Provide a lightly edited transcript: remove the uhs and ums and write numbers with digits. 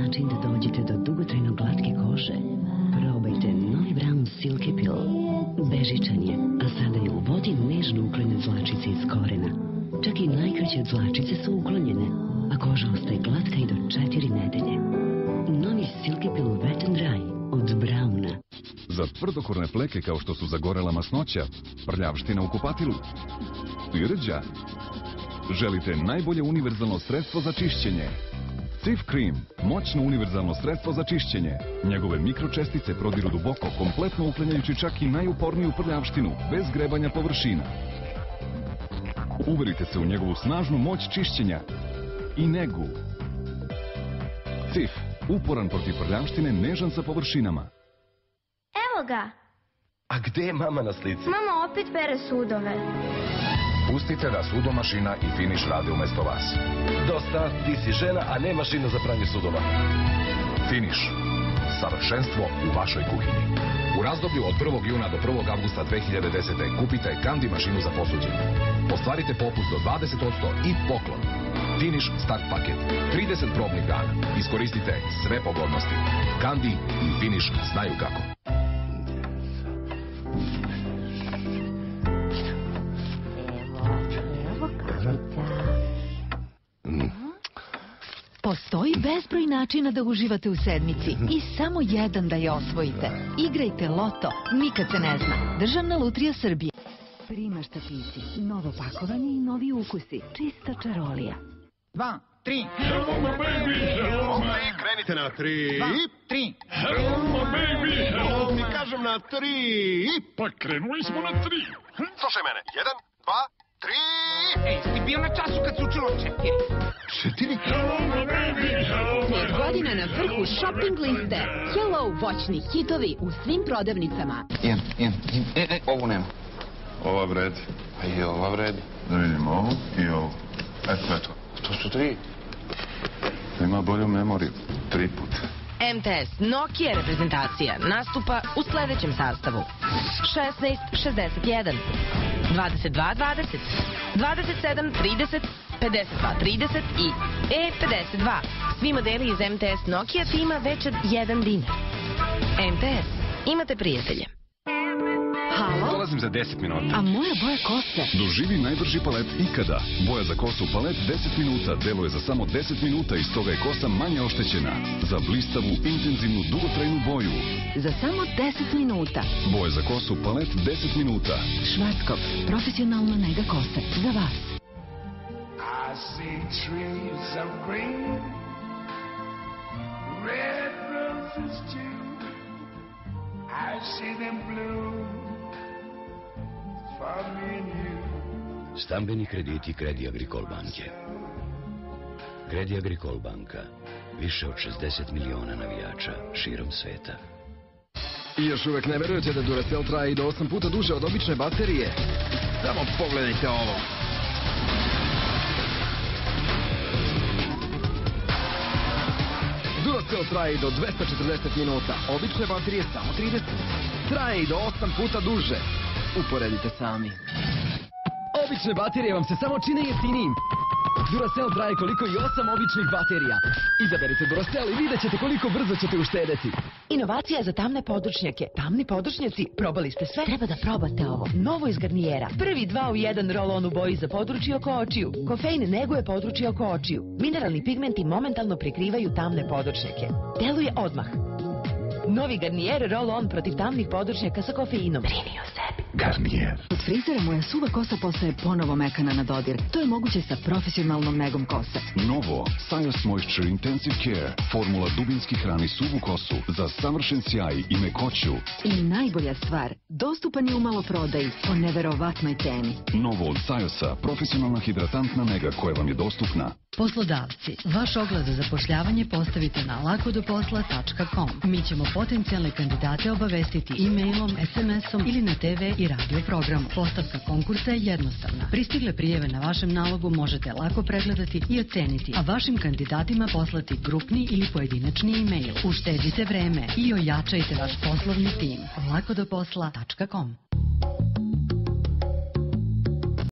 način da dođete do dugotrajno glatke kože? Probajte novi Brown Silky Pill. Bežičan je, a sada je u vodi nežno uklone zlačice iz korena. Čak i najkraće zlačice su uklonjene, a koža ostaje glatka i do 4 nedelje. Novi Silky Pill Wet and Dry od Browna. Za tvrdokorne pleke kao što su zagorela masnoća, prljavština u kupatilu i rđa, želite najbolje univerzalno sredstvo za čišćenje. Cif Cream, moćno univerzalno sredstvo za čišćenje. Njegove mikročestice prodiru duboko, kompletno uklanjajući čak i najuporniju prljavštinu, bez grebanja površina. Uverite se u njegovu snažnu moć čišćenja i negu. Cif, uporan protiv prljavštine, nežan sa površinama. Evo ga! A gde je mama na slici? Mama opet pere sudove. Pustite da sudomašina i Finiš rade umesto vas. Dosta, ti si žena, a ne mašina za pranje sudova. Finiš. Savršenstvo u vašoj kuhinji. U razdoblju od 1. juna do 1. avgusta 2010. kupite Kandi mašinu za posuđenje. Ostvarite popust do 20% i poklon. Finiš start paket. 30 probnih dana. Iskoristite sve pogodnosti. Kandi i Finiš znaju kako. Postoji bezbroj načina da uživate u sedmici i samo jedan da je osvojite. Igrajte loto, nikad se ne zna. Državna lutrija Srbije. Prima štapići, novo pakovanje i novi ukusi. Čista čarolija. 2, 3. Hello, my baby, hello, my... Krenite na 3. 2, 3. Hello, my baby, hello, Mi my... kažem na 3. Pa krenuli smo na 3. Slušaj mene. 1, 2, 3. Ej, si bio na času kad se učilo 4? 4? Hello, my baby, hello, my... Godina na vrhu shopping liste. Hello, voćni hitovi u svim prodavnicama. Ovu nema. Ova vredi. A i ova vredi. Da vidimo ovu i ovu. Eto. To su 3. Ima bolju memoriju. 3 puta. MTS Nokia reprezentacija nastupa u sledećem sastavu. 16-61, 22-20, 27-30, 52-30 i E52. Svi modeli iz MTS Nokia tima već od 1 dinar. MTS. Imate prijatelje. Halo? Dolazim za 10 minuta. A moja boja kose? Doživi najbrži palet ikada. Boja za kosu palet 10 minuta. Deluje za samo 10 minuta i stoga je kosa manje oštećena. Za blistavu, intenzivnu, dugotrajnu boju. Za samo 10 minuta. Boja za kosu palet 10 minuta. Schwarzkopf. Profesionalna nega kose. Za vas. I see trees of green, red roses too. I see them blue for me and you. Stambeni krediti Credit Agricole banke. Credit Agricole banka. Više od 60 miliona navijača širom sveta. I još uvek ne verujete da Duracell traje i do 8 puta duže od obične baterije? Samo pogledajte ovo. Duracell traje i do 240 minuta, obične baterije samo 30. Traje i do 8 puta duže. Uporedite sami. Obične baterije vam se samo čine jeftinijim. Duracell traje koliko i 8 običnih baterija. Izaberite Duracell i vidjet ćete koliko brzo ćete uštedeti. Inovacija za tamne područnjake. Tamni područnjaci, probali ste sve? Treba da probate ovo. Novo iz Garnijera. Prvi 2 u 1 roll-on u boji za područje oko očiju. Kofein neguje područje oko očiju. Mineralni pigmenti momentalno prikrivaju tamne područnjake. Deluje odmah. Novi Garnier roll-on protiv tamnih područnjaka sa kofeinom. Brini o sebi. Garnier. Od frizera moja suva kosa postaje ponovo mekana na dodir. To je moguće sa profesionalnom negom kose. Novo Sios Moisture Intensive Care. Formula dubinski hrani suvu kosu za savršen sjaj i mekoću. I najbolja stvar, dostupan je u maloprodaji po neverovatnoj ceni. Novo od Siosa, profesionalna hidratantna nega koja vam je dostupna. Poslodavci, vaš oglas za zapošljavanje postavite na lakodoposla.com. Mi ćemo potencijalne kandidate obavestiti e-mailom, SMS-om ili na TV i radio programu. Postavka konkursa je jednostavna. Pristigle prijeve na vašem nalogu možete lako pregledati i oceniti, a vašim kandidatima poslati grupni ili pojedinačni e-mail. Uštedite vreme i ojačajte vaš poslovni tim. lakodoposla.com.